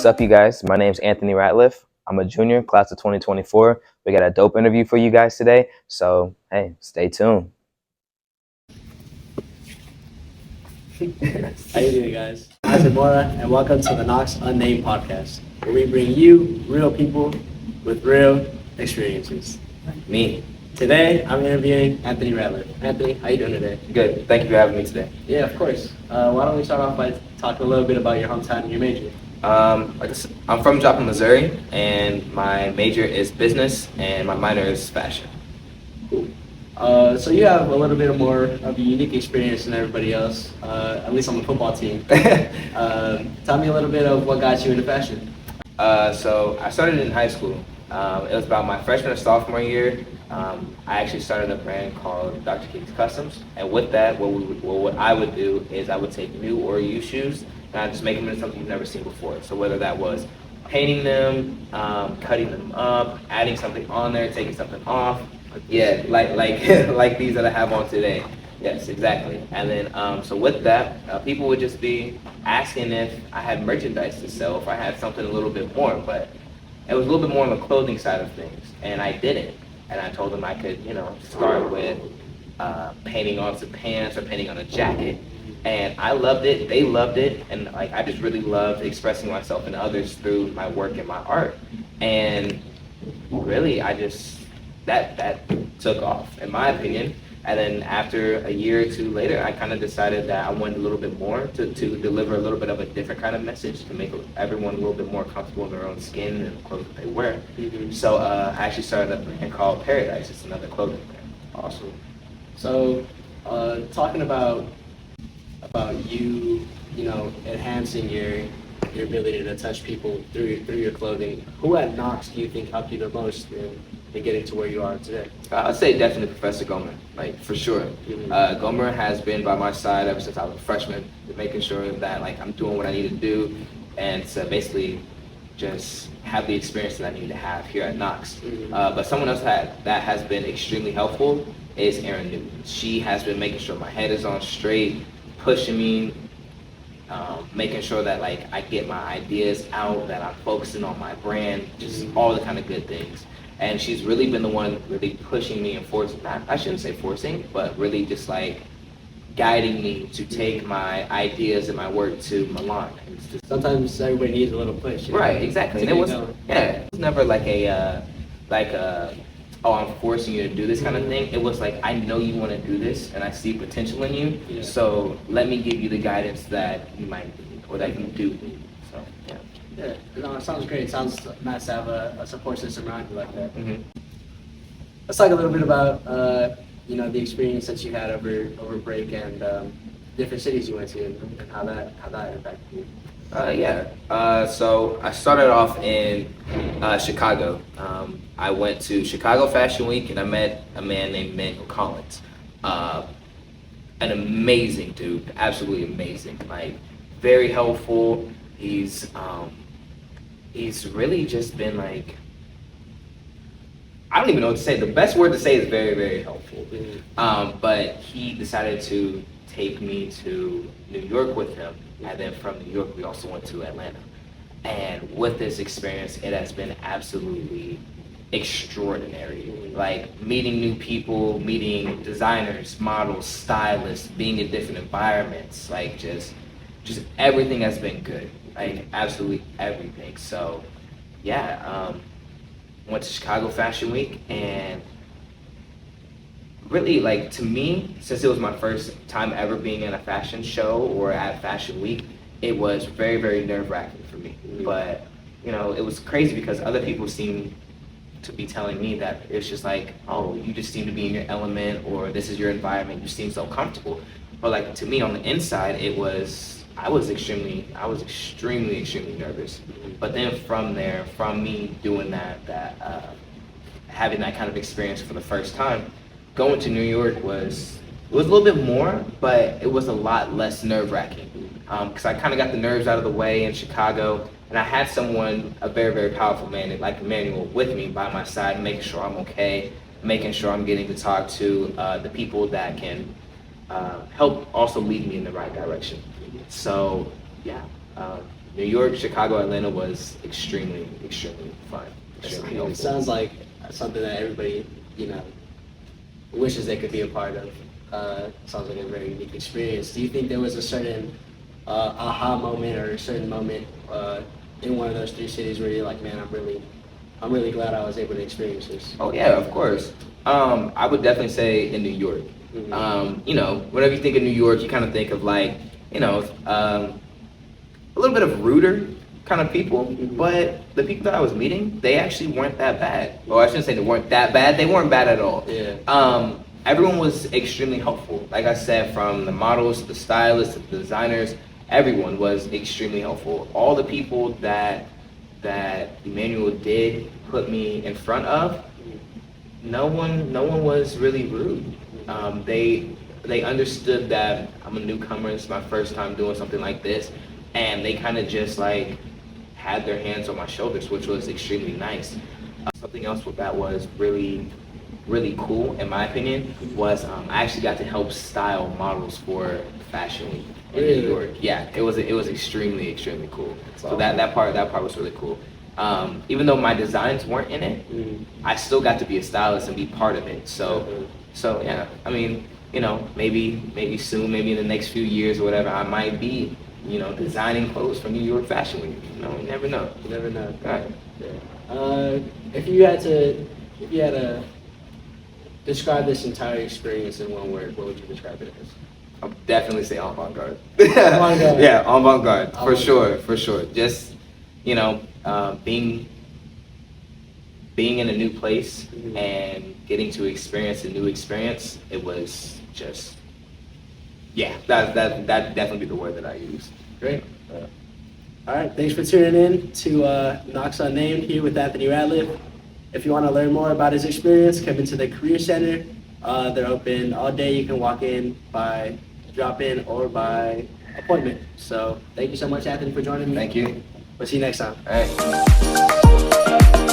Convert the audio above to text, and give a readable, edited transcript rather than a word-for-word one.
up, you guys? My name's Anthony Ratliff. I'm a junior, class of 2024. We got a dope interview for you guys today, so hey, stay tuned. How you doing, guys? I'm Zamora, and welcome to the Knox Unnamed podcast, where we bring you real people with real experiences. Me. Today, I'm interviewing Anthony Ratliff. Anthony, how you doing today? Good. Thank you for having me today. Yeah, of course. Why don't we start off by talking a little bit about your hometown and your major? I'm from Joplin, Missouri, and my major is business, and my minor is fashion. Cool. So you have a little bit more of a unique experience than everybody else, at least on the football team. Tell me a little bit of what got you into fashion. So I started in high school. It was about my freshman or sophomore year. I actually started a brand called Dr. King's Customs, and with that, what I would do is I would take new or used shoes and I'd just make them into something you've never seen before. So whether that was painting them, cutting them up, adding something on there, taking something off. Yeah, like like these that I have on today. Yes, exactly. And then so with that, people would just be asking if I had merchandise to sell, if I had something a little bit more, but it was a little bit more on the clothing side of things, and I didn't. And I told them I could, start with painting on some pants or painting on a jacket. And I loved it, they loved it, and like I just really loved expressing myself and others through my work and my art. And really, that took off, in my opinion. And then after a year or two later, I kind of decided that I wanted a little bit more to deliver a little bit of a different kind of message to make everyone a little bit more comfortable in their own skin and the clothes that they wear. Mm-hmm. So I actually started a brand called Paradise. It's another clothing brand. Awesome. So, talking about you, enhancing your ability to touch people through your clothing. Who at Knox do you think helped you the most in getting to where you are today? I'd say definitely Professor Gomer, for sure. Mm-hmm. Gomer has been by my side ever since I was a freshman, making sure that I'm doing what I need to do, and to basically just have the experience that I need to have here at Knox. Mm-hmm. But someone else that has been extremely helpful is Erin Newton. She has been making sure my head is on straight, pushing me, making sure that I get my ideas out, that I'm focusing on my brand, just all the kind of good things. And she's really been the one really pushing me and forcing, I shouldn't say forcing, but really just guiding me to take my ideas and my work to Milan. Sometimes everybody needs a little push. Right, exactly. And it was never oh, I'm forcing you to do this kind of thing. It was I know you want to do this, and I see potential in you. Yeah. So let me give you the guidance that you might need, or that you do need. So yeah. Yeah, no, it sounds great. It sounds nice to have a support system around you like that. Mm-hmm. Let's talk a little bit about the experience that you had over break and different cities you went to and how that impacted you. So I started off in Chicago. I went to Chicago Fashion Week and I met a man named Manuel Collins. An amazing dude, absolutely amazing. Very helpful. He's really just been I don't even know what to say. The best word to say is very, very helpful. Mm-hmm. But he decided to take me to New York with him, and then from New York we also went to Atlanta. And with this experience, it has been absolutely extraordinary. Meeting new people, meeting designers, models, stylists, being in different environments, just everything has been good. Absolutely everything. So yeah, went to Chicago Fashion Week, and really to me, since it was my first time ever being in a fashion show or at Fashion Week, it was very, very nerve-wracking for me. But it was crazy because other people seemed to be telling me that it's just oh, you just seem to be in your element, or this is your environment, you seem so comfortable. But to me on the inside, I was extremely nervous. But then from there, from me doing that having that kind of experience for the first time, going to New York was a little bit more, but it was a lot less nerve-wracking. Because I kind of got the nerves out of the way in Chicago, and I had someone, a very, very powerful man like Emmanuel, with me by my side, making sure I'm okay, making sure I'm getting to talk to the people that can help also lead me in the right direction. So yeah, New York, Chicago, Atlanta was extremely fun, extremely It helpful. sounds like something that everybody, you know, wishes they could be a part of. Sounds like a very unique experience. Do you think there was a certain aha moment or a certain moment in one of those three cities where you're like, man, I'm really glad I was able to experience this? Oh yeah, of course. I would definitely say in New York. You know, whenever you think of New York, you kind of think of like, you know, a little bit of ruder kind of people, but the people that I was meeting, they actually weren't that bad. Well, I shouldn't say they weren't that bad. They weren't bad at all. Yeah. Everyone was extremely helpful. Like I said, from the models to the stylists to the designers, everyone was extremely helpful. All the people that Emmanuel did put me in front of, no one was really rude. They understood that I'm a newcomer. It's my first time doing something like this, and they kind of just like had their hands on my shoulders, which was extremely nice. Something else that was really cool, in my opinion, was I actually got to help style models for Fashion Week in Really? New York. Yeah, it was extremely cool. So awesome. that part was really cool. Even though my designs weren't in it, I still got to be a stylist and be part of it. So yeah, I mean, you know, maybe soon, maybe in the next few years or whatever, I might be, you know, designing clothes for New York Fashion Week. You know, you never know. You never know. Right. Yeah. If you had to describe this entire experience in one word, what would you describe it as? I'll definitely say avant-garde. Avant-garde. Yeah, avant-garde, for Avant-garde. sure. Just, you know, being in a new place and getting to experience a new experience, it was just, yeah, that'd definitely be the word that I use. Great. All right, thanks for tuning in to Knox Unnamed here with Anthony Ratliff. If you want to learn more about his experience, come into the Career Center. They're open all day. You can walk in by drop-in or by appointment. So thank you so much, Anthony, for joining me. Thank you. We'll see you next time. All right.